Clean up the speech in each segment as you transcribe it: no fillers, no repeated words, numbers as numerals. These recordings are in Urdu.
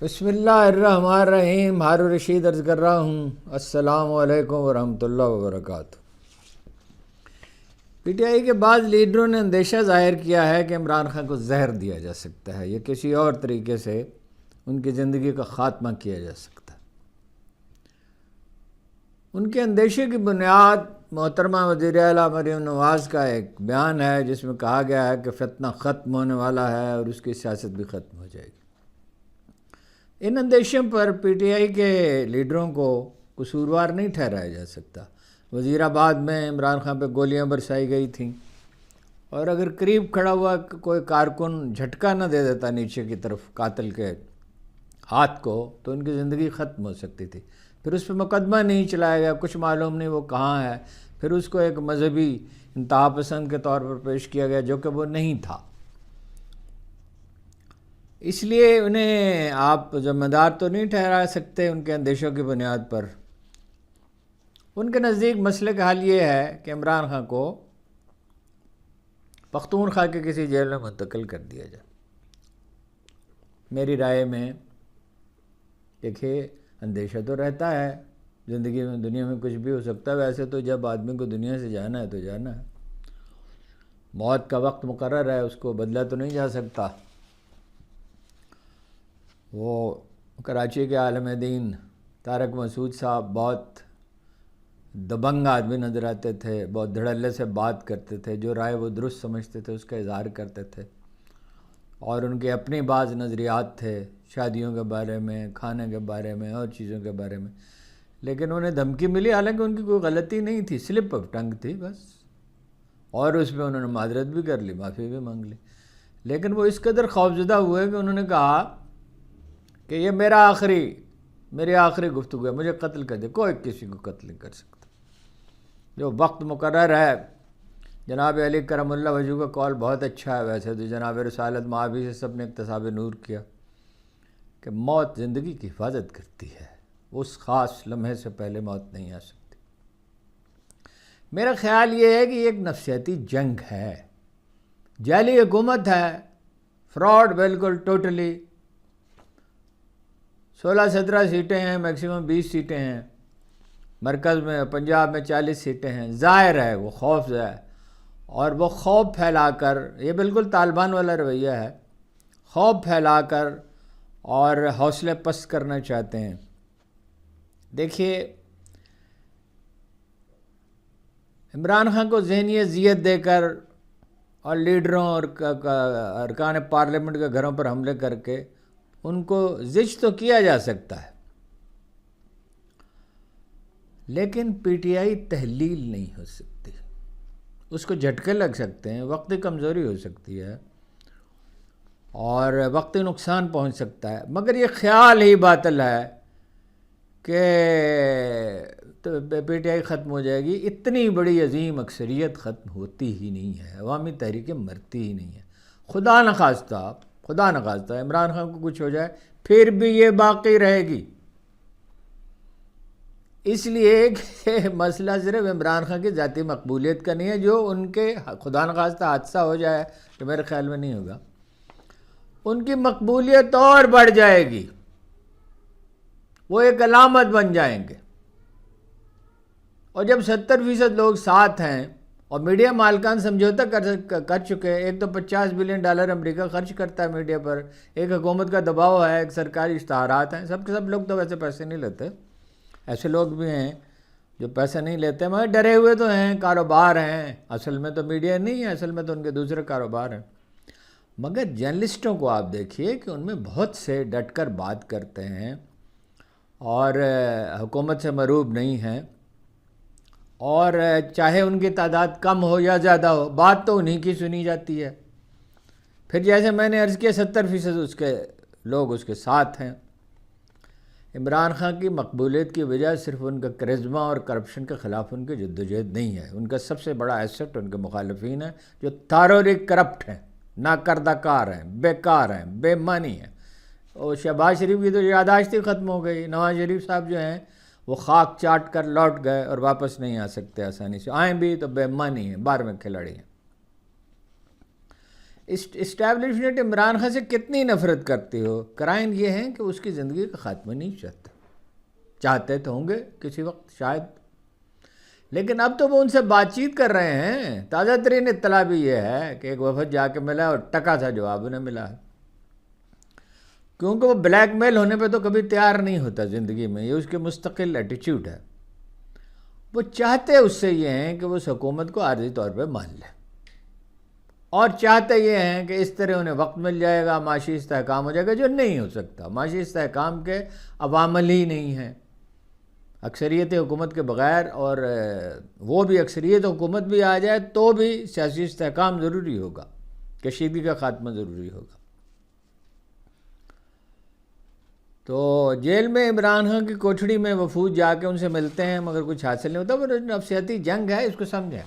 بسم اللہ الرحمن الرحیم. ہارون رشید عرض کر رہا ہوں. السلام علیکم ورحمۃ اللہ وبرکاتہ. پی ٹی آئی کے بعض لیڈروں نے اندیشہ ظاہر کیا ہے کہ عمران خان کو زہر دیا جا سکتا ہے یا کسی اور طریقے سے ان کی زندگی کا خاتمہ کیا جا سکتا ہے. ان کے اندیشے کی بنیاد محترمہ وزیر اعلیٰ مریم نواز کا ایک بیان ہے جس میں کہا گیا ہے کہ فتنہ ختم ہونے والا ہے اور اس کی سیاست بھی ختم ہو جائے گی. ان اندیشوں پر پی ٹی آئی کے لیڈروں کو قصوروار نہیں ٹھہرایا جا سکتا. وزیر آباد میں عمران خان پہ گولیاں برسائی گئی تھیں اور اگر قریب کھڑا ہوا کوئی کارکن جھٹکا نہ دے دیتا نیچے کی طرف قاتل کے ہاتھ کو تو ان کی زندگی ختم ہو سکتی تھی. پھر اس پہ مقدمہ نہیں چلایا گیا، کچھ معلوم نہیں وہ کہاں ہے. پھر اس کو ایک مذہبی انتہا پسند کے طور پر پیش کیا گیا جو کہ وہ نہیں تھا. اس لیے انہیں آپ ذمہ دار تو نہیں ٹھہرا سکتے ان کے اندیشوں کی بنیاد پر. ان کے نزدیک مسئلے کا حل یہ ہے کہ عمران خان کو پختونخوا کے کسی جیل میں منتقل کر دیا جائے. میری رائے میں دیکھیے اندیشہ تو رہتا ہے زندگی میں، دنیا میں کچھ بھی ہو سکتا ہے. ویسے تو جب آدمی کو دنیا سے جانا ہے تو جانا ہے. موت کا وقت مقرر ہے، اس کو بدلا تو نہیں جا سکتا. وہ کراچی کے عالم دین طارق مسعود صاحب بہت دبنگ آدمی نظر آتے تھے، بہت دھڑلے سے بات کرتے تھے، جو رائے وہ درست سمجھتے تھے اس کا اظہار کرتے تھے، اور ان کے اپنے بعض نظریات تھے شادیوں کے بارے میں، کھانے کے بارے میں اور چیزوں کے بارے میں. لیکن انہیں دھمکی ملی، حالانکہ ان کی کوئی غلطی نہیں تھی، سلپ آف ٹنگ تھی بس، اور اس میں انہوں نے معذرت بھی کر لی، معافی بھی مانگ لی. لیکن وہ اس قدر خوفزدہ ہوئے کہ انہوں نے کہا کہ یہ میری آخری گفتگو ہے، مجھے قتل کر دے. کوئی کسی کو قتل نہیں کر سکتا. جو وقت مقرر ہے، جناب علی کرم اللہ وجہ کا قول بہت اچھا ہے. ویسے تو جناب رسالت معابی سے سب نے اکتساب نور کیا کہ موت زندگی کی حفاظت کرتی ہے، اس خاص لمحے سے پہلے موت نہیں آ سکتی. میرا خیال یہ ہے کہ یہ ایک نفسیاتی جنگ ہے، جعلی حکومت ہے، فراڈ بالکل ٹوٹلی. 16-17 سیٹیں ہیں، میکسیمم 20 سیٹیں ہیں. مرکز میں پنجاب میں 40 سیٹیں ہیں. ظاہر ہے وہ خوف ہے، اور وہ خوف پھیلا کر، یہ بالکل طالبان والا رویہ ہے، خوف پھیلا کر اور حوصلے پست کرنا چاہتے ہیں. دیکھیے عمران خان کو ذہنی اذیت دے کر اور لیڈروں اور ارکان پارلیمنٹ کے گھروں پر حملے کر کے ان کو زج تو کیا جا سکتا ہے، لیکن پی ٹی آئی تحلیل نہیں ہو سکتی. اس کو جھٹکے لگ سکتے ہیں، وقتی کمزوری ہو سکتی ہے اور وقتی نقصان پہنچ سکتا ہے، مگر یہ خیال ہی باطل ہے کہ پی ٹی آئی ختم ہو جائے گی. اتنی بڑی عظیم اکثریت ختم ہوتی ہی نہیں ہے، عوامی تحریکیں مرتی ہی نہیں ہیں. خدا نخواستہ عمران خان کو کچھ ہو جائے پھر بھی یہ باقی رہے گی. اس لیے کہ مسئلہ صرف عمران خان کی ذاتی مقبولیت کا نہیں ہے. جو ان کے خدا نخواستہ حادثہ ہو جائے تو میرے خیال میں نہیں ہوگا، ان کی مقبولیت اور بڑھ جائے گی، وہ ایک علامت بن جائیں گے. اور جب 70% لوگ ساتھ ہیں اور میڈیا مالکان سمجھوتا کر چکے، ایک تو $50 بلین امریکہ خرچ کرتا ہے میڈیا پر، ایک حکومت کا دباؤ ہے، ایک سرکاری اشتہارات ہیں. سب کے سب لوگ تو ویسے پیسے نہیں لیتے، ایسے لوگ بھی ہیں جو پیسے نہیں لیتے مگر ڈرے ہوئے تو ہیں، کاروبار ہیں. اصل میں تو میڈیا نہیں ہے، اصل میں تو ان کے دوسرے کاروبار ہیں. مگر جرنلسٹوں کو آپ دیکھیے کہ ان میں بہت سے ڈٹ کر بات کرتے ہیں اور حکومت سے مروب نہیں ہیں، اور چاہے ان کی تعداد کم ہو یا زیادہ ہو، بات تو انہی کی سنی جاتی ہے. پھر جیسے میں نے عرض کیا 70% لوگ اس کے ساتھ ہیں. عمران خان کی مقبولیت کی وجہ صرف ان کا کرزما اور کرپشن کے خلاف ان کی جدوجہد نہیں ہے. ان کا سب سے بڑا ایسٹ ان کے مخالفین ہیں جو تھاروری کرپٹ ہیں، ناکردہ کار ہیں، بیکار ہیں، بے معنی ہیں. اور شہباز شریف کی تو یادداشت ہی ختم ہو گئی. نواز شریف صاحب جو ہیں وہ خاک چاٹ کر لوٹ گئے اور واپس نہیں آ سکتے آسانی سے، آئیں بھی تو بے معنی ہیں، بار میں کھلاڑی ہیں. اسٹیبلشمنٹ عمران خان سے کتنی نفرت کرتی ہو، کرائن یہ ہیں کہ اس کی زندگی کا خاتمہ نہیں چاہتے تو ہوں گے کسی وقت شاید، لیکن اب تو وہ ان سے بات چیت کر رہے ہیں۔ تازہ ترین اطلاع بھی یہ ہے کہ ایک وفد جا کے ملا اور ٹکا سا جواب انہیں ملا ہے، کیونکہ وہ بلیک میل ہونے پہ تو کبھی تیار نہیں ہوتا زندگی میں، یہ اس کے مستقل ایٹیچیوڈ ہے۔ وہ چاہتے اس سے یہ ہیں کہ وہ اس حکومت کو عارضی طور پہ مان لے، اور چاہتے یہ ہیں کہ اس طرح انہیں وقت مل جائے گا، معاشی استحکام ہو جائے گا، جو نہیں ہو سکتا۔ معاشی استحکام کے عوامل ہی نہیں ہیں اکثریت حکومت کے بغیر، اور وہ بھی اکثریت حکومت بھی آ جائے تو بھی سیاسی استحکام ضروری ہوگا، کشیدگی کا خاتمہ ضروری ہوگا۔ تو جیل میں عمران خان کی کوٹھڑی میں وفود جا کے ان سے ملتے ہیں مگر کچھ حاصل نہیں ہوتا۔ وہ نفسیاتی جنگ ہے، اس کو سمجھیں۔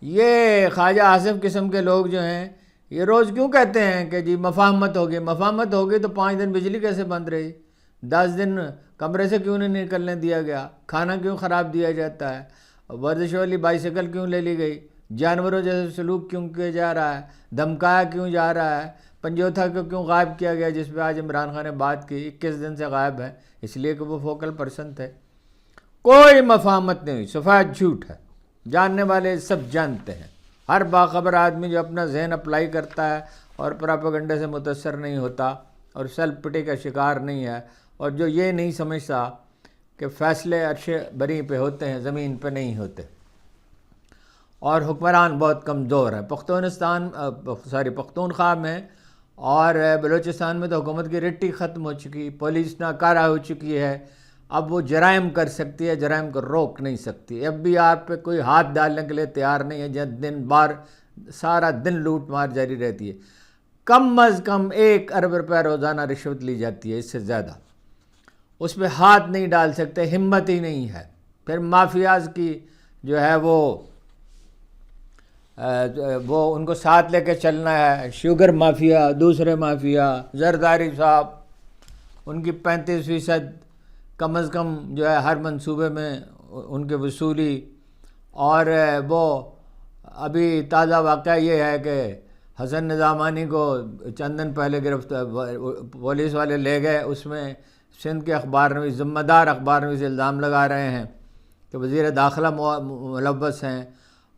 یہ خواجہ آصف قسم کے لوگ جو ہیں یہ روز کیوں کہتے ہیں کہ جی مفاہمت ہوگی تو 5 دن بجلی کیسے بند رہی، 10 دن کمرے سے کیوں نہیں نکلنے دیا گیا، کھانا کیوں خراب دیا جاتا ہے، ورزش والی بائیسیکل کیوں لے لی گئی، جانوروں جیسے سلوک کیوں کیا جا رہا ہے، دھمکایا کیوں جا رہا ہے، پنجوتھا کو کیوں غائب کیا گیا جس پہ آج عمران خان نے بات کی، 21 دن سے غائب ہے، اس لیے کہ وہ فوکل پرسن تھے۔ کوئی مفاہمت نہیں، سفید جھوٹ ہے، جاننے والے سب جانتے ہیں۔ ہر باخبر آدمی جو اپنا ذہن اپلائی کرتا ہے اور پراپیگنڈے سے متاثر نہیں ہوتا اور سیلف پٹی کا شکار نہیں ہے، اور جو یہ نہیں سمجھتا کہ فیصلے عرش بری پہ ہوتے ہیں، زمین پہ نہیں ہوتے، اور حکمران بہت کمزور ہیں۔ پختونخوا میں اور بلوچستان میں تو حکومت کی رٹی ختم ہو چکی، پولیس ناکارہ ہو چکی ہے، اب وہ جرائم کر سکتی ہے، جرائم کو روک نہیں سکتی۔ ایف بی آر پہ کوئی ہاتھ ڈالنے کے لیے تیار نہیں ہے، جہاں دن بار سارا دن لوٹ مار جاری رہتی ہے۔ کم از کم 1 ارب روپے روزانہ رشوت لی جاتی ہے، اس سے زیادہ اس پہ ہاتھ نہیں ڈال سکتے، ہمت ہی نہیں ہے۔ پھر مافیاز کی جو ہے وہ ان کو ساتھ لے کے چلنا ہے، شوگر مافیا، دوسرے مافیا، زرداری صاحب، ان کی 35% کم از کم جو ہے ہر منصوبے میں ان کے وصولی۔ اور وہ ابھی تازہ واقعہ یہ ہے کہ حسن نظامانی کو چند دن پہلے پولیس والے لے گئے، اس میں سندھ کے اخبار نویس، ذمہ دار اخبار نویس الزام لگا رہے ہیں کہ وزیر داخلہ ملوث ہیں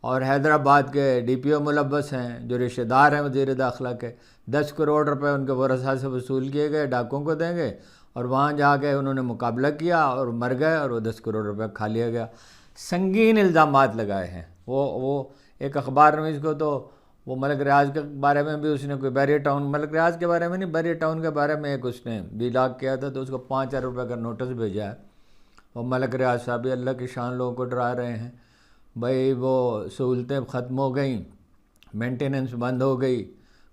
اور حیدرآباد کے ڈی پی او ملوث ہیں، جو رشتہ دار ہیں وزیر داخلہ کے۔ 10 کروڑ روپے ان کے ورثاء سے وصول کیے گئے، ڈاکوں کو دیں گے، اور وہاں جا کے انہوں نے مقابلہ کیا اور مر گئے، اور وہ 10 کروڑ روپے کھا لیا گیا۔ سنگین الزامات لگائے ہیں۔ وہ ایک اخبار نویس کو تو وہ ملک ریاض کے بارے میں بھی اس نے کوئی بیریئر ٹاؤن، ملک ریاض کے بارے میں نہیں، بیریئر ٹاؤن کے بارے میں ایک اس نے لاک کیا تھا، تو اس کو 5,000 روپے کا نوٹس بھیجا ہے۔ اور ملک ریاض صاحب بھی اللہ کی شان لوگوں کو ڈرا رہے ہیں، بھائی وہ سہولتیں ختم ہو گئیں، مینٹیننس بند ہو گئی،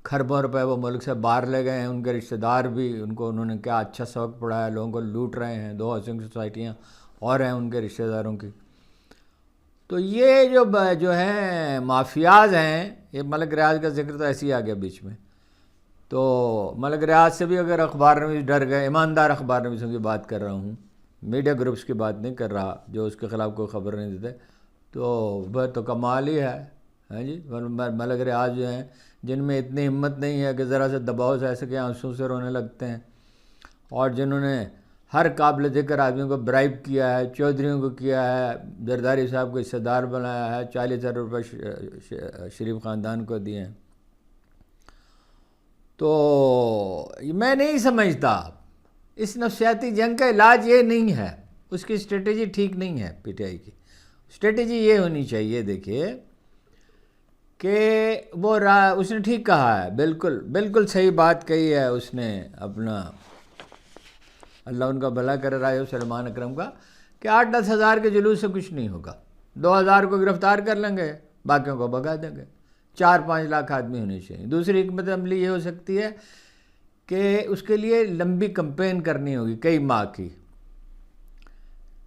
کھربوں روپے وہ ملک سے باہر لے گئے ہیں، ان کے رشتہ دار بھی، انہوں نے کیا اچھا سبق پڑھایا، لوگوں کو لوٹ رہے ہیں، 2 ہاؤسنگ سوسائٹیاں اور ہیں ان کے رشتہ داروں کی۔ تو یہ جو ہیں مافیاز ہیں، یہ ملک ریاض کا ذکر تو ایسے ہی آ گیا بیچ میں۔ تو ملک ریاض سے بھی اگر اخبار نویس ڈر گئے، ایماندار اخبار نویسوں کی بات کر رہا ہوں، میڈیا گروپس کی بات نہیں کر رہا جو اس کے خلاف کوئی خبر نہیں دیتے، تو کمال ہی ہے۔ ہاں جی، ملک ریاض جو ہیں جن میں اتنی ہمت نہیں ہے کہ ذرا سے دباؤ سے ایسے کہ آنسوں سے رونے لگتے ہیں، اور جنہوں نے ہر قابل ذکر آدمیوں کو برائب کیا ہے، چودھریوں کو کیا ہے، زرداری صاحب کو حصہ دار بنایا ہے، 40,000 روپے شریف خاندان کو دیے ہیں۔ تو میں نہیں سمجھتا، اس نفسیاتی جنگ کا علاج یہ نہیں ہے، اس کی اسٹریٹجی ٹھیک نہیں ہے۔ پی ٹی آئی کی اسٹریٹجی یہ ہونی چاہیے، دیکھیے کہ اس نے ٹھیک کہا ہے، بالکل صحیح بات کہی ہے اس نے، اپنا اللہ ان کا بھلا کرے رائے سلمان اکرم کا، کہ 8-10 ہزار کے جلوس سے کچھ نہیں ہوگا، 2,000 کو گرفتار کر لیں گے، باقیوں کو بھگا دیں گے، 4-5 لاکھ آدمی ہونے چاہیے۔ دوسری حکمت عملی یہ ہو سکتی ہے کہ اس کے لیے لمبی کمپین کرنی ہوگی، کئی ماہ کی،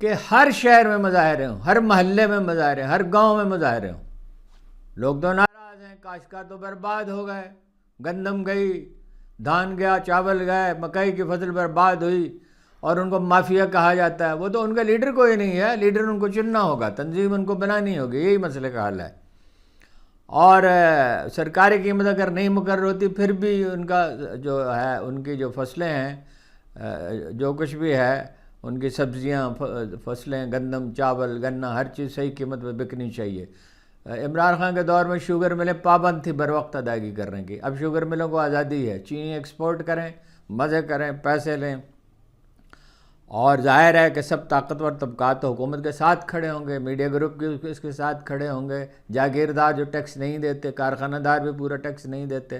کہ ہر شہر میں مظاہرے ہوں، ہر محلے میں مظاہرے، ہر گاؤں میں مظاہرے ہوں۔ لوگ تو ناراض ہیں، کاشتکار تو برباد ہو گئے، گندم گئی، دھان گیا، چاول گئے، مکئی کی فصل برباد ہوئی، اور ان کو مافیا کہا جاتا ہے۔ وہ تو ان کا لیڈر کوئی نہیں ہے، لیڈر ان کو چننا ہوگا، تنظیم ان کو بنانی ہوگی، یہی مسئلے کا حل ہے۔ اور سرکاری قیمت اگر نہیں مقرر ہوتی پھر بھی ان کا جو ہے ان کی جو فصلیں ہیں جو کچھ بھی ہے ان کی سبزیاں فصلیں گندم چاول گنا ہر چیز صحیح قیمت پہ بکنی چاہیے. عمران خان کے دور میں شوگر ملیں پابند تھی بر وقت ادائیگی کرنے کی. اب شوگر ملوں کو آزادی ہے, چینی ایکسپورٹ کریں, مزے کریں, پیسے لیں, اور ظاہر ہے کہ سب طاقتور طبقات تو حکومت کے ساتھ کھڑے ہوں گے, میڈیا گروپ بھی اس کے ساتھ کھڑے ہوں گے, جاگیردار جو ٹیکس نہیں دیتے, کارخانہ دار بھی پورا ٹیکس نہیں دیتے,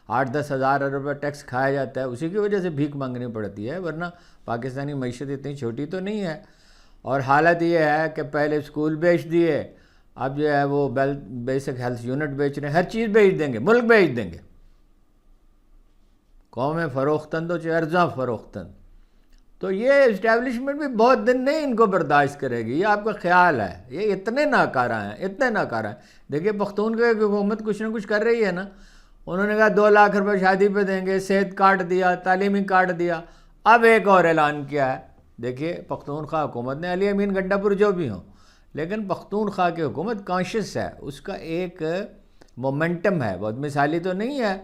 8-10 ہزار روپے ٹیکس کھایا جاتا ہے, اسی کی وجہ سے بھیک مانگنی پڑتی ہے, ورنہ پاکستانی معیشت اتنی چھوٹی تو نہیں ہے. اور حالت یہ ہے کہ پہلے اسکول بیچ دیے, اب جو ہے وہ بیسک ہیلتھ یونٹ بیچ رہے ہیں, ہر چیز بیچ دیں گے, ملک بیچ دیں گے. قومیں فروختن تو چاہے ارزاں فروختن. تو یہ اسٹیبلشمنٹ بھی بہت دن نہیں ان کو برداشت کرے گی, یہ آپ کا خیال ہے. یہ اتنے ناکارہ ہیں, اتنے ناکارہ ہیں. دیکھیے پختونخوا کی حکومت کچھ نہ کچھ کر رہی ہے نا. انہوں نے کہا 2 لاکھ روپے شادی پہ دیں گے, صحت کارڈ دیا, تعلیمی کارڈ دیا. اب ایک اور اعلان کیا ہے. دیکھیے پختونخوا حکومت نے, علی امین گنڈا پور جو بھی ہوں, لیکن پختونخوا کی حکومت کانشیس ہے, اس کا ایک مومنٹم ہے, بہت مثالی تو نہیں ہے,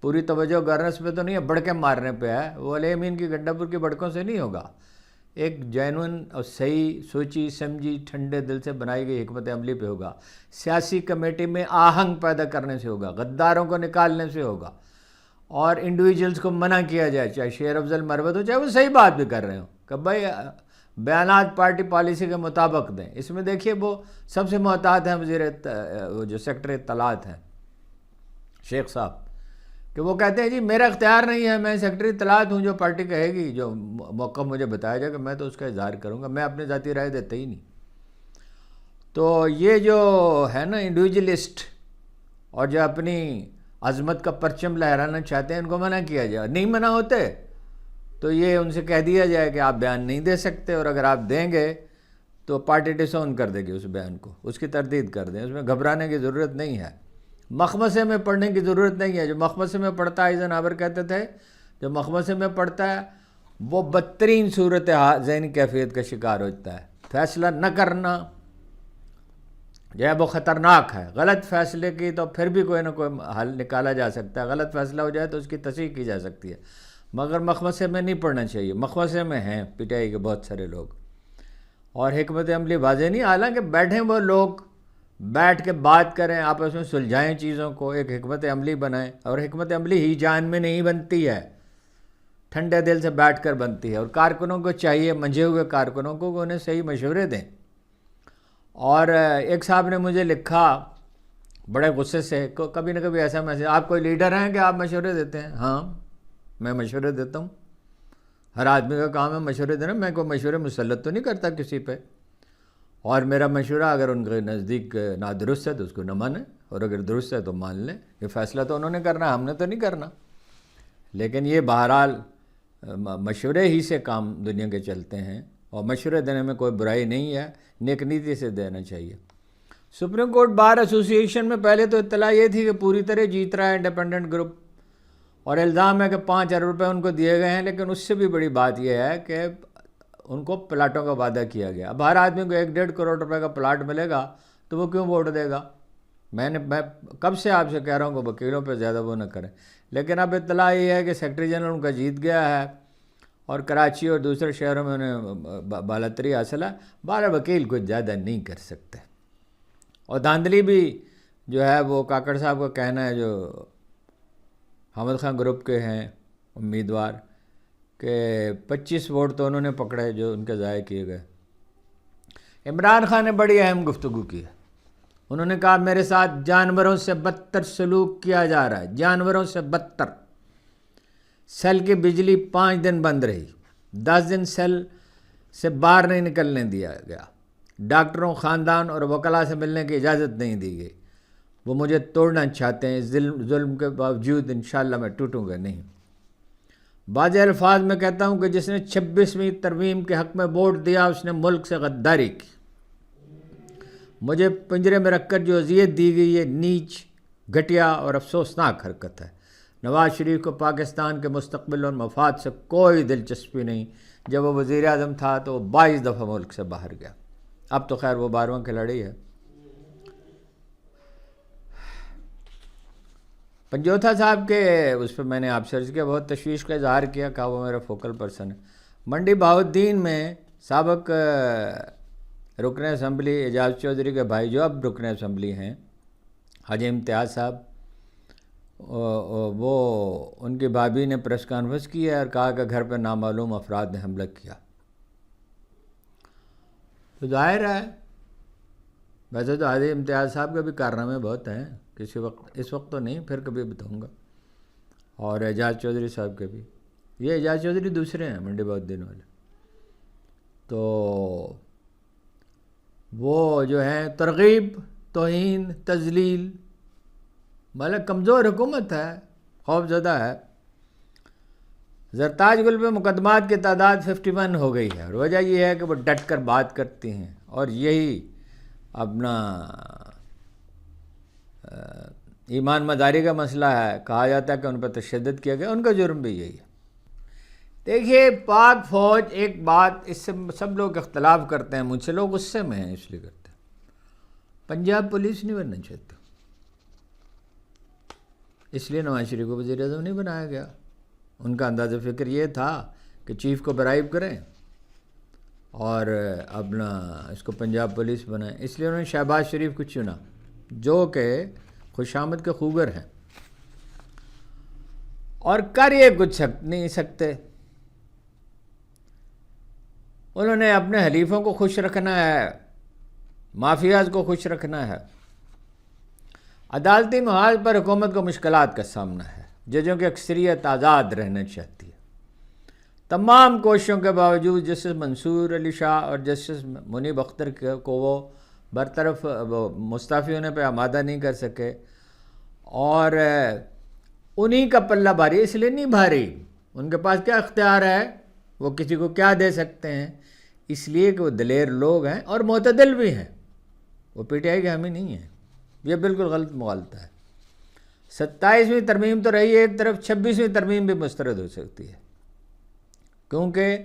پوری توجہ گورننس پہ تو نہیں ہے, بڑکے مارنے پہ ہے. وہ علی امین کی گنڈا پور کی بڑکوں سے نہیں ہوگا, ایک جینون اور صحیح سوچی سمجھی ٹھنڈے دل سے بنائی گئی حکمت عملی پہ ہوگا. سیاسی کمیٹی میں آہنگ پیدا کرنے سے ہوگا, غداروں کو نکالنے سے ہوگا, اور انڈیویجولز کو منع کیا جائے, چاہے شیر افضل مروت ہو, چاہے وہ صحیح بات بھی کر رہے ہوں, کہ بھائی بیانات پارٹی پالیسی کے مطابق دیں. اس میں دیکھیے وہ سب سے محتاط ہیں وہ جو سیکرٹری اطلاعات ہیں شیخ صاحب, کہ وہ کہتے ہیں جی میرا اختیار نہیں ہے, میں سیکرٹری اطلاعات ہوں, جو پارٹی کہے گی, جو موقع مجھے بتایا جائے کہ میں تو اس کا اظہار کروں گا, میں اپنی ذاتی رائے دیتا ہی نہیں. تو یہ جو ہے نا انڈیویجولسٹ, اور جو اپنی عظمت کا پرچم لہرانا چاہتے ہیں, ان کو منع کیا جائے. نہیں منع ہوتے تو یہ ان سے کہہ دیا جائے کہ آپ بیان نہیں دے سکتے, اور اگر آپ دیں گے تو پارٹی ڈسون کر دے گی اس بیان کو, اس کی تردید کر دیں. اس میں گھبرانے کی ضرورت نہیں ہے, مخمصے میں پڑھنے کی ضرورت نہیں ہے. جو مخمصے میں پڑھتا ہے, ایزنہاور کہتے تھے, جو مخمصے میں پڑھتا ہے وہ بدترین صورت ذہنی کیفیت کا شکار ہوتا ہے. فیصلہ نہ کرنا جو ہے وہ خطرناک ہے. غلط فیصلے کی تو پھر بھی کوئی نہ کوئی حل نکالا جا سکتا ہے, غلط فیصلہ ہو جائے تو اس کی تصحیح کی جا سکتی ہے, مگر مخمصے میں نہیں پڑھنا چاہیے. مخمصے میں ہیں پٹائی کے بہت سارے لوگ, اور حکمت عملی واضح نہیں. حالانکہ بیٹھیں وہ لوگ, بیٹھ کے بات کریں, آپس میں سلجھائیں چیزوں کو, ایک حکمت عملی بنائیں. اور حکمت عملی ہی جان میں نہیں بنتی ہے, ٹھنڈے دل سے بیٹھ کر بنتی ہے. اور کارکنوں کو چاہیے, منجھے ہوئے کارکنوں کو, کہ انہیں صحیح مشورے دیں. اور ایک صاحب نے مجھے لکھا بڑے غصے سے, کبھی نہ کبھی ایسا میسج, آپ کوئی لیڈر ہیں کہ آپ مشورے دیتے ہیں؟ ہاں میں مشورے دیتا ہوں, ہر آدمی کا کام ہے مشورے دینا. میں کوئی مشورے مسلط تو نہیں کرتا کسی پہ, اور میرا مشورہ اگر ان کے نزدیک نادرست ہے تو اس کو نہ مانیں, اور اگر درست ہے تو مان لیں. یہ فیصلہ تو انہوں نے کرنا ہے, ہم نے تو نہیں کرنا. لیکن یہ بہرحال مشورے ہی سے کام دنیا کے چلتے ہیں, اور مشورے دینے میں کوئی برائی نہیں ہے, نیک نیتی سے دینا چاہیے. سپریم کورٹ بار ایسوسی ایشن میں پہلے تو اطلاع یہ تھی کہ پوری طرح جیت رہا ہے انڈیپینڈنٹ گروپ, اور الزام ہے کہ 5 ارب روپے ان کو دیے گئے ہیں. لیکن اس سے بھی بڑی بات یہ ہے کہ ان کو پلاٹوں کا وعدہ کیا گیا. اب ہر آدمی کو 1-1.5 کروڑ روپے کا پلاٹ ملے گا تو وہ کیوں ووٹ دے گا؟ میں کب سے آپ سے کہہ رہا ہوں کہ وکیلوں پہ زیادہ وہ نہ کریں. لیکن اب اطلاع یہ ہے کہ سیکرٹری جنرل ان کا جیت گیا ہے, اور کراچی اور دوسرے شہروں میں انہیں بالاتری حاصل ہے. 12 وکیل کچھ زیادہ نہیں کر سکتے. اور دھاندلی بھی جو ہے وہ کاکڑ صاحب کا کہنا ہے, جو حامد خان گروپ کے ہیں امیدوار, کہ 25 ووٹ تو انہوں نے پکڑے جو ان کے ضائع کیے گئے. عمران خان نے بڑی اہم گفتگو کی ہے. انہوں نے کہا میرے ساتھ جانوروں سے بدتر سلوک کیا جا رہا ہے, جانوروں سے بدتر. سیل کی بجلی 5 دن بند رہی, 10 دن سیل سے باہر نہیں نکلنے دیا گیا. ڈاکٹروں, خاندان اور وکلاء سے ملنے کی اجازت نہیں دی گئی. وہ مجھے توڑنا چاہتے ہیں, ظلم کے باوجود انشاءاللہ میں ٹوٹوں گا نہیں. بعض الفاظ میں کہتا ہوں کہ جس نے 26ویں ترمیم کے حق میں ووٹ دیا اس نے ملک سے غداری کی. مجھے پنجرے میں رکھ کر جو اذیت دی گئی یہ نیچ, گھٹیا اور افسوسناک حرکت ہے. نواز شریف کو پاکستان کے مستقبل اور مفاد سے کوئی دلچسپی نہیں. جب وہ وزیر اعظم تھا تو وہ 22 دفعہ ملک سے باہر گیا. اب تو خیر وہ 12واں کھلاڑی ہے. پنجوتھا صاحب کے اس پہ میں نے آپ سرچ کیا، بہت تشویش کا اظہار کیا، کہا وہ میرا فوکل پرسن ہے۔ منڈی بہاؤالدین میں سابق رکن اسمبلی اعجاز چودھری کے بھائی جو اب رکن اسمبلی ہیں، حاجی امتیاز صاحب، وہ ان کی بھابھی نے پریس کانفرنس کی ہے اور کہا کہ گھر پہ نامعلوم افراد نے حملہ کیا۔ تو ظاہر ہے، ویسے تو حاجی امتیاز صاحب کے بھی کارنامے بہت ہیں، کسی وقت، اس وقت تو نہیں، پھر کبھی بتاؤں گا، اور اعجاز چودھری صاحب کے بھی۔ یہ اعجاز چودھری دوسرے ہیں منڈی بہاؤالدین والے، تو وہ جو ہیں ترغیب، توہین، تذلیل، مطلب کمزور حکومت ہے، خوف زدہ ہے۔ زرتاج گل پہ مقدمات کی تعداد 51 ہو گئی ہے، اور وجہ یہ ہے کہ وہ ڈٹ کر بات کرتی ہیں، اور یہی اپنا ایمان مداری کا مسئلہ ہے۔ کہا جاتا ہے کہ ان پر تشدد کیا گیا، ان کا جرم بھی یہی ہے۔ دیکھیے، پاک فوج، ایک بات اس سے سب لوگ اختلاف کرتے ہیں، مجھ سے لوگ غصے میں ہیں اس لیے کرتے ہیں، پنجاب پولیس نہیں بننا چاہتے، اس لیے نواز شریف کو وزیر اعظم نہیں بنایا گیا۔ ان کا انداز فکر یہ تھا کہ چیف کو برائب کریں اور اپنا اس کو پنجاب پولیس بنائیں، اس لیے انہوں نے شہباز شریف کو چنا، جو کہ خوش آمد کے خوگر ہیں، اور کر یہ کچھ نہیں سکتے۔ انہوں نے اپنے حلیفوں کو خوش رکھنا ہے، مافیاز کو خوش رکھنا ہے۔ عدالتی محاذ پر حکومت کو مشکلات کا سامنا ہے، ججوں کی اکثریت آزاد رہنا چاہتی ہے۔ تمام کوششوں کے باوجود جسٹس منصور علی شاہ اور جسٹس منیب اختر کو وہ برطرف مستعفی ہونے پہ آمادہ نہیں کر سکے، اور انہی کا پلہ بھاری، اس لیے نہیں بھاری، ان کے پاس کیا اختیار ہے، وہ کسی کو کیا دے سکتے ہیں، اس لیے کہ وہ دلیر لوگ ہیں اور معتدل بھی ہیں، وہ پی ٹی آئی کے حامی نہیں ہیں۔ یہ بالکل غلط مغالطہ ہے۔ 27ویں ترمیم تو رہی ہے ایک طرف، 26ویں ترمیم بھی مسترد ہو سکتی ہے، کیونکہ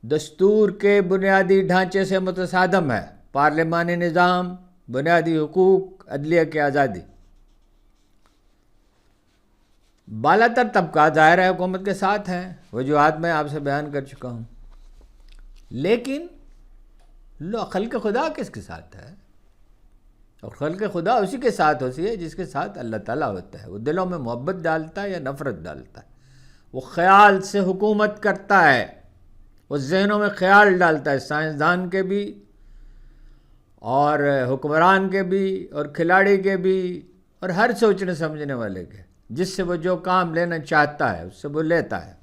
دستور کے بنیادی ڈھانچے سے متصادم ہے، پارلیمانی نظام، بنیادی حقوق، عدلیہ کی آزادی۔ بالا تر طبقات ظاہر ہے حکومت کے ساتھ ہیں، وجوہات میں آپ سے بیان کر چکا ہوں، لیکن خلق خدا کس کے ساتھ ہے؟ اور خلق خدا اسی کے ساتھ ہوتی ہے جس کے ساتھ اللہ تعالیٰ ہوتا ہے۔ وہ دلوں میں محبت ڈالتا ہے یا نفرت ڈالتا ہے، وہ خیال سے حکومت کرتا ہے، وہ ذہنوں میں خیال ڈالتا ہے، سائنسدان کے بھی اور حکمران کے بھی اور کھلاڑی کے بھی اور ہر سوچنے سمجھنے والے کے، جس سے وہ جو کام لینا چاہتا ہے اس سے وہ لیتا ہے۔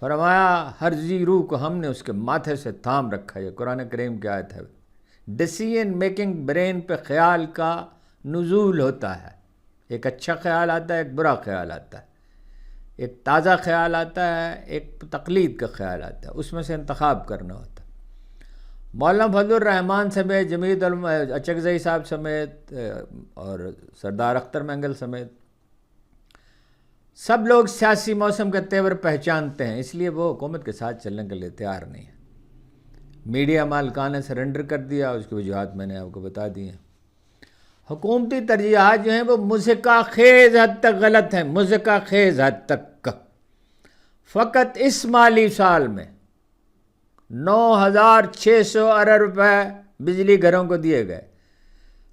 فرمایا ہر ذی روح کو ہم نے اس کے ماتھے سے تھام رکھا، یہ قرآن کریم کی آیت ہے۔ ڈیسیژن میکنگ برین پہ خیال کا نزول ہوتا ہے، ایک اچھا خیال آتا ہے، ایک برا خیال آتا ہے، ایک تازہ خیال آتا ہے، ایک تقلید کا خیال آتا ہے، اس میں سے انتخاب کرنا ہوتا ہے۔ مولانا فضل الرحمان سمیت، جمیت اچکزئی صاحب سمیت اور سردار اختر مینگل سمیت سب لوگ سیاسی موسم کا تیور پہچانتے ہیں، اس لیے وہ حکومت کے ساتھ چلنے کے لیے تیار نہیں ہے۔ میڈیا مالکان نے سرنڈر کر دیا، اس کی وجوہات میں نے آپ کو بتا دی ہیں۔ حکومتی ترجیحات جو ہیں وہ مضحکہ خیز حد تک غلط ہیں، مضحکہ خیز حد تک۔ فقط اس مالی سال میں 9,600 ارب روپے بجلی گھروں کو دیے گئے،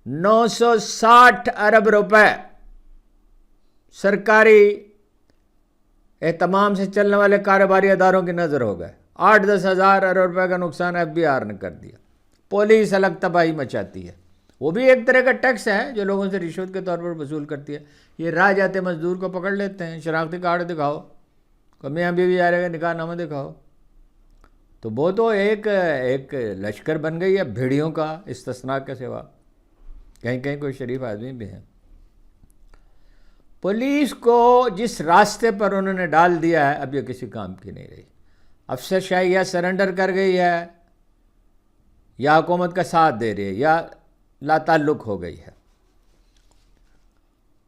960 ارب روپے سرکاری اہتمام سے چلنے والے کاروباری اداروں کی نظر ہو گئے، 8-10 ہزار ارب روپے کا نقصان ایف بی آر نے کر دیا۔ پولیس الگ تباہی مچاتی ہے، وہ بھی ایک طرح کا ٹیکس ہے جو لوگوں سے رشوت کے طور پر وصول کرتی ہے۔ یہ راہ جاتے مزدور کو پکڑ لیتے ہیں، شناختی کارڈ دکھاؤ، میاں بیوی آ رہے گا، نکاح نامہ دکھاؤ، تو وہ تو ایک لشکر بن گئی ہے بھیڑیوں کا، استثناء کے سوا کہیں کہیں کوئی شریف آدمی بھی ہیں۔ پولیس کو جس راستے پر انہوں نے ڈال دیا ہے، اب یہ کسی کام کی نہیں رہی۔ افسر شاہی یا سرنڈر کر گئی ہے، یا حکومت کا ساتھ دے رہی ہے، یا لا تعلق ہو گئی ہے۔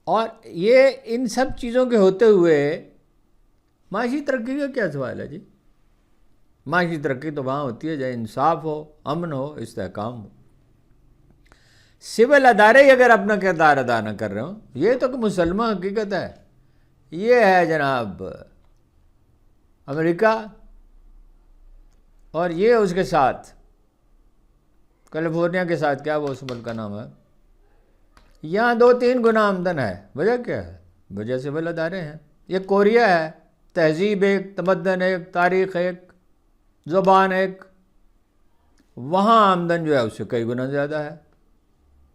اور یہ ان سب چیزوں کے ہوتے ہوئے معاشی ترقی کا کیا سوال ہے جی؟ معاشی ترقی تو وہاں ہوتی ہے جہاں انصاف ہو، امن ہو، استحکام ہو۔ سول ادارے ہی اگر اپنا کردار ادا نہ کر رہے ہوں، یہ تو کہ مسلمان حقیقت ہے. یہ ہے جناب امریکہ، اور یہ اس کے ساتھ کیلیفورنیا کے ساتھ، کیا وہ اس ملک کا نام ہے، یہاں 2-3 گنا آمدن ہے. وجہ کیا ہے؟ وجہ سول ادارے ہیں. یہ کوریا ہے، تہذیب ایک، تمدن ایک، تاریخ ایک، زبان ایک، وہاں آمدن جو ہے اس سے کئی گنا زیادہ ہے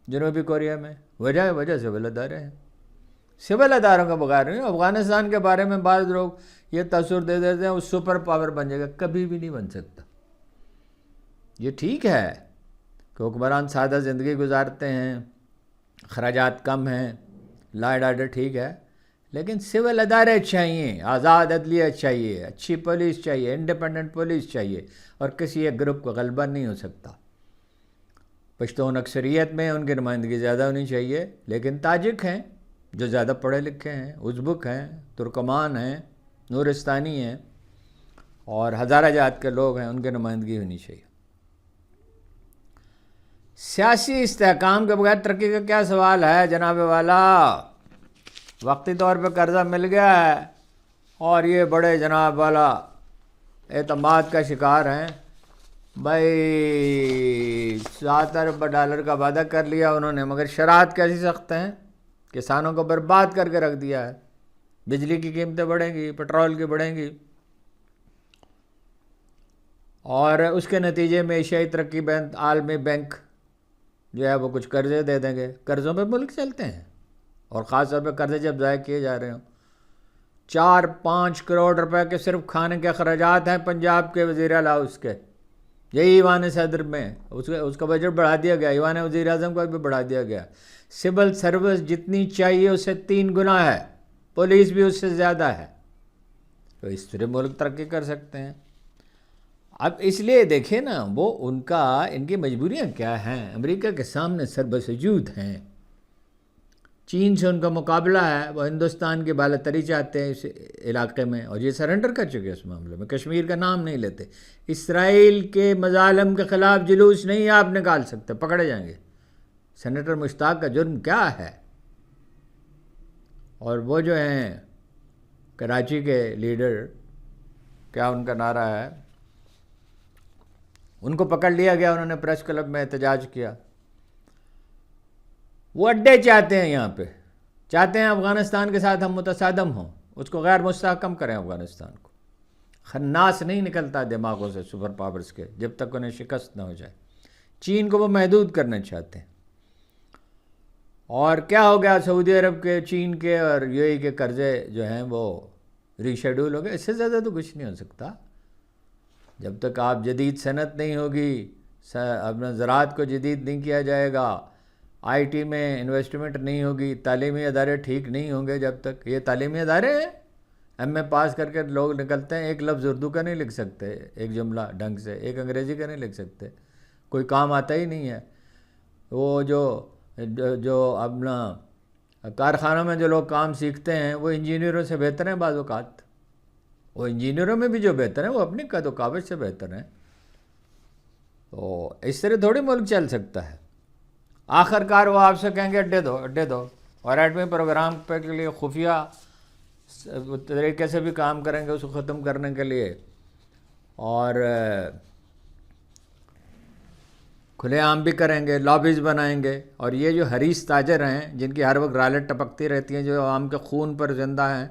جنوبی کوریا میں. وجہ سول ادارے ہیں. سول اداروں کا بغیر نہیں. افغانستان کے بارے میں بعض لوگ یہ تصور دے دیتے ہیں وہ سپر پاور بن جائے گا. کبھی بھی نہیں بن سکتا. یہ ٹھیک ہے کہ حکمران سادہ زندگی گزارتے ہیں، اخراجات کم ہیں، لا اینڈ آرڈر ٹھیک ہے، لیکن سول ادارے چاہیے، آزاد عدلیہ چاہیے، اچھی پولیس چاہیے، انڈیپینڈنٹ پولیس چاہیے، اور کسی ایک گروپ کو غلبہ نہیں ہو سکتا. پشتون اکثریت میں ان کی نمائندگی زیادہ ہونی چاہیے، لیکن تاجک ہیں جو زیادہ پڑھے لکھے ہیں، ازبک ہیں، ترکمان ہیں، نورستانی ہیں، اور ہزارہ جات کے لوگ ہیں، ان کی نمائندگی ہونی چاہیے. سیاسی استحکام کے بغیر ترقی کا کیا سوال ہے جناب والا؟ وقتی طور پہ قرضہ مل گیا ہے اور یہ بڑے جناب والا اعتماد کا شکار ہیں. بھائی $7 ارب کا وعدہ کر لیا انہوں نے، مگر شرائط کیسی سخت ہیں، کسانوں کو برباد کر کے رکھ دیا ہے. بجلی کی قیمتیں بڑھیں گی، پٹرول کی بڑھیں گی، اور اس کے نتیجے میں ایشیائی ترقی بینک، عالمی بینک جو ہے وہ کچھ قرضے دے دیں گے. قرضوں پہ ملک چلتے ہیں، اور خاص طور پہ قرضے جب ضائع کیے جا رہے ہوں. 4-5 کروڑ روپے کے صرف کھانے کے اخراجات ہیں پنجاب کے وزیر اعلیٰ اس کے. یہی ایوان صدر میں اس کا بجٹ بڑھا دیا گیا، ایوان وزیر اعظم کا بھی بڑھا دیا گیا. سول سروس جتنی چاہیے اس سے 3 گنا ہے، پولیس بھی اس سے زیادہ ہے. تو اس طرح ملک ترقی کر سکتے ہیں. اب اس لیے دیکھیں نا، وہ ان کی مجبوریاں کیا ہیں. امریکہ کے سامنے سربسجود ہیں. چین سے ان کا مقابلہ ہے، وہ ہندوستان کی بالاتری چاہتے ہیں اس علاقے میں، اور یہ سرنڈر کر چکے اس معاملے میں. کشمیر کا نام نہیں لیتے. اسرائیل کے مظالم کے خلاف جلوس نہیں آپ نکال سکتے، پکڑے جائیں گے. سینیٹر مشتاق کا جرم کیا ہے؟ اور وہ جو ہیں کراچی کے لیڈر، کیا ان کا نعرہ ہے، ان کو پکڑ لیا گیا، انہوں نے پریس کلب میں احتجاج کیا. وہ اڈے چاہتے ہیں، یہاں پہ چاہتے ہیں افغانستان کے ساتھ ہم متصادم ہوں، اس کو غیر مستحکم کریں افغانستان کو. خناس نہیں نکلتا دماغوں سے سپر پاورز کے جب تک انہیں شکست نہ ہو جائے. چین کو وہ محدود کرنا چاہتے ہیں. اور کیا ہو گیا، سعودی عرب کے، چین کے اور یو اے ای کے قرضے جو ہیں وہ ری شیڈول ہو گئے. اس سے زیادہ تو کچھ نہیں ہو سکتا. جب تک آپ جدید صنعت نہیں ہوگی، اپنا زراعت کو جدید نہیں کیا جائے گا، آئی ٹی میں انویسٹمنٹ نہیں ہوگی، تعلیمی ادارے ٹھیک نہیں ہوں گے. جب تک یہ تعلیمی ادارے ہیں، ایم اے پاس کر کے لوگ نکلتے ہیں، ایک لفظ اردو کا نہیں لکھ سکتے، ایک جملہ ڈھنگ سے، ایک انگریزی کا نہیں لکھ سکتے، کوئی کام آتا ہی نہیں ہے. وہ جو اپنا کارخانوں میں جو لوگ کام سیکھتے ہیں وہ انجینئروں سے بہتر ہیں بعض اوقات. وہ انجینئروں میں بھی جو بہتر ہیں وہ اپنی قد و کاوش سے بہتر ہیں. تو اس طرح تھوڑی ملک چل سکتا ہے. آخر کار وہ آپ سے کہیں گے اڈے دو، اور ایٹمی پروگرام کے لیے خفیہ طریقے سے بھی کام کریں گے اس کو ختم کرنے کے لیے، اور کھلے عام بھی کریں گے، لابیز بنائیں گے. اور یہ جو حریص تاجر ہیں جن کی ہر وقت رالٹ ٹپکتی رہتی ہیں، جو عوام کے خون پر زندہ ہیں،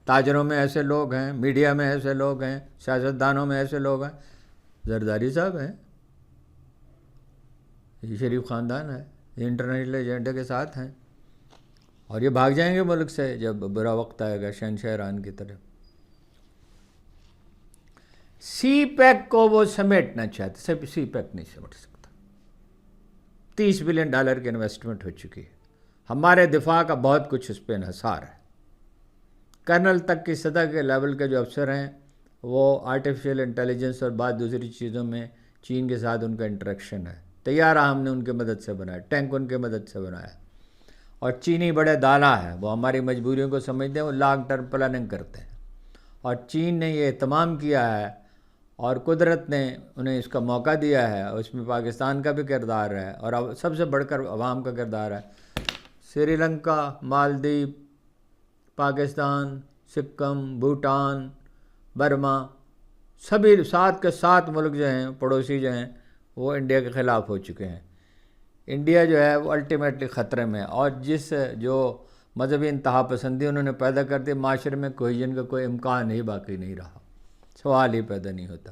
تاجروں میں ایسے لوگ ہیں، میڈیا میں ایسے لوگ ہیں، سیاستدانوں میں ایسے لوگ ہیں. زرداری صاحب ہیں، یہ شریف خاندان ہے، یہ انٹرنیشنل ایجنڈے کے ساتھ ہیں، اور یہ بھاگ جائیں گے ملک سے جب برا وقت آئے گا، شہنشاہ ایران کی طرف. سی پیک کو وہ سمیٹنا چاہتے، صرف سی پیک نہیں سمیٹ سکتا. $30 بلین کی انویسٹمنٹ ہو چکی ہے. ہمارے دفاع کا بہت کچھ اس پہ انحصار ہے. کرنل تک کی سطح کے لیول کے جو افسر ہیں وہ آرٹیفیشل انٹیلیجنس اور بعض دوسری چیزوں میں چین کے ساتھ ان کا انٹریکشن ہے. طیارہ ہم نے ان کی مدد سے بنایا، ٹینک ان کی مدد سے بنایا. اور چینی بڑے دانا ہیں، وہ ہماری مجبوریوں کو سمجھتے ہیں، وہ لانگ ٹرم پلاننگ کرتے ہیں. اور چین نے یہ اہتمام کیا ہے اور قدرت نے انہیں اس کا موقع دیا ہے، اور اس میں پاکستان کا بھی کردار ہے، اور اب سب سے بڑھ کر عوام کا کردار ہے۔ سری لنکا، مالدیپ، پاکستان، سکم، بھوٹان، برما، سبھی 7 کے 7 ملک جو ہیں پڑوسی جو ہیں وہ انڈیا کے خلاف ہو چکے ہیں۔ انڈیا جو ہے وہ الٹیمیٹلی خطرے میں، اور جس جو مذہبی انتہا پسندی انہوں نے پیدا کر دی، معاشرے میں کوہیژن کا کوئی امکان ہی باقی نہیں رہا، سوال ہی پیدا نہیں ہوتا۔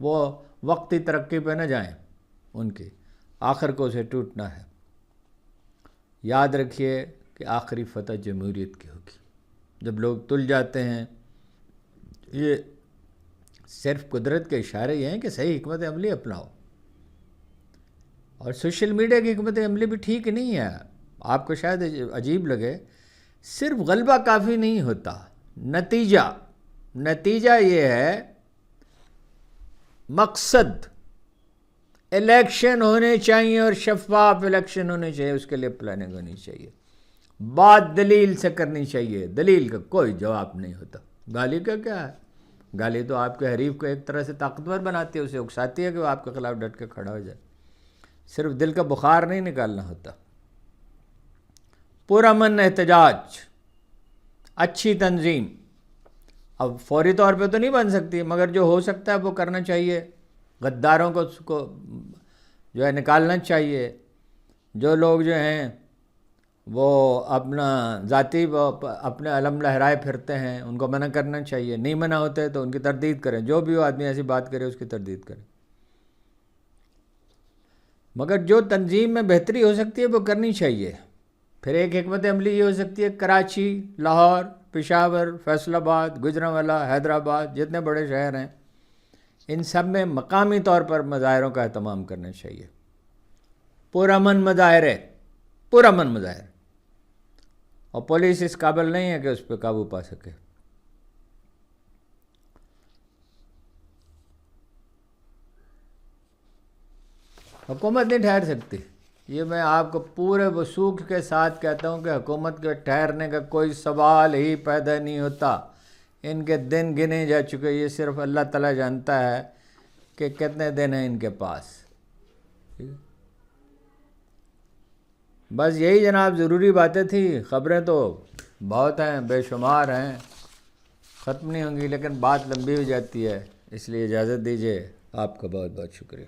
وہ وقتی ترقی پہ نہ جائیں، ان کی آخر کو اسے ٹوٹنا ہے۔ یاد رکھیے کہ آخری فتح جمہوریت کی ہوگی۔ جب لوگ تل جاتے ہیں، یہ صرف قدرت کے اشارے یہ ہیں کہ صحیح حکمت عملی اپناؤ، اور سوشل میڈیا کی حکمت عملی بھی ٹھیک نہیں ہے۔ آپ کو شاید عجیب لگے، صرف غلبہ کافی نہیں ہوتا، نتیجہ یہ ہے، مقصد الیکشن ہونے چاہیے، اور شفاف الیکشن ہونے چاہیے، اس کے لیے پلاننگ ہونی چاہیے، بات دلیل سے کرنی چاہیے، دلیل کا کوئی جواب نہیں ہوتا۔ گالی کا کیا ہے؟ گالی تو آپ کے حریف کو ایک طرح سے طاقتور بناتی ہے، اسے اکساتی ہے کہ وہ آپ کے خلاف ڈٹ کے کھڑا ہو جائے۔ صرف دل کا بخار نہیں نکالنا ہوتا۔ پرامن احتجاج، اچھی تنظیم، اب فوری طور پہ تو نہیں بن سکتی، مگر جو ہو سکتا ہے وہ کرنا چاہیے۔ غداروں کو جو ہے نکالنا چاہیے۔ جو لوگ جو ہیں وہ اپنا ذاتی اپنے علم لہرائے پھرتے ہیں، ان کو منع کرنا چاہیے۔ نہیں منع ہوتے تو ان کی تردید کریں، جو بھی وہ آدمی ایسی بات کرے اس کی تردید کریں۔ مگر جو تنظیم میں بہتری ہو سکتی ہے وہ کرنی چاہیے۔ پھر ایک حکمت عملی یہ ہو سکتی ہے، کراچی، لاہور، پشاور، فیصل آباد، گوجرانوالہ، حیدرآباد، جتنے بڑے شہر ہیں، ان سب میں مقامی طور پر مظاہروں کا اہتمام کرنا چاہیے۔ پرامن مظاہرے، اور پولیس اس قابل نہیں ہے کہ اس پہ قابو پا سکے۔ حکومت نہیں ٹھہر سکتی، یہ میں آپ کو پورے وثوق کے ساتھ کہتا ہوں کہ حکومت کے ٹھہرنے کا کوئی سوال ہی پیدا نہیں ہوتا۔ ان کے دن گنے جا چکے، یہ صرف اللہ تعالیٰ جانتا ہے کہ کتنے دن ہیں ان کے پاس۔ بس یہی جناب ضروری باتیں تھیں۔ خبریں تو بہت ہیں، بے شمار ہیں، ختم نہیں ہوں گی، لیکن بات لمبی ہو جاتی ہے، اس لیے اجازت دیجیے۔ آپ کا بہت بہت شکریہ۔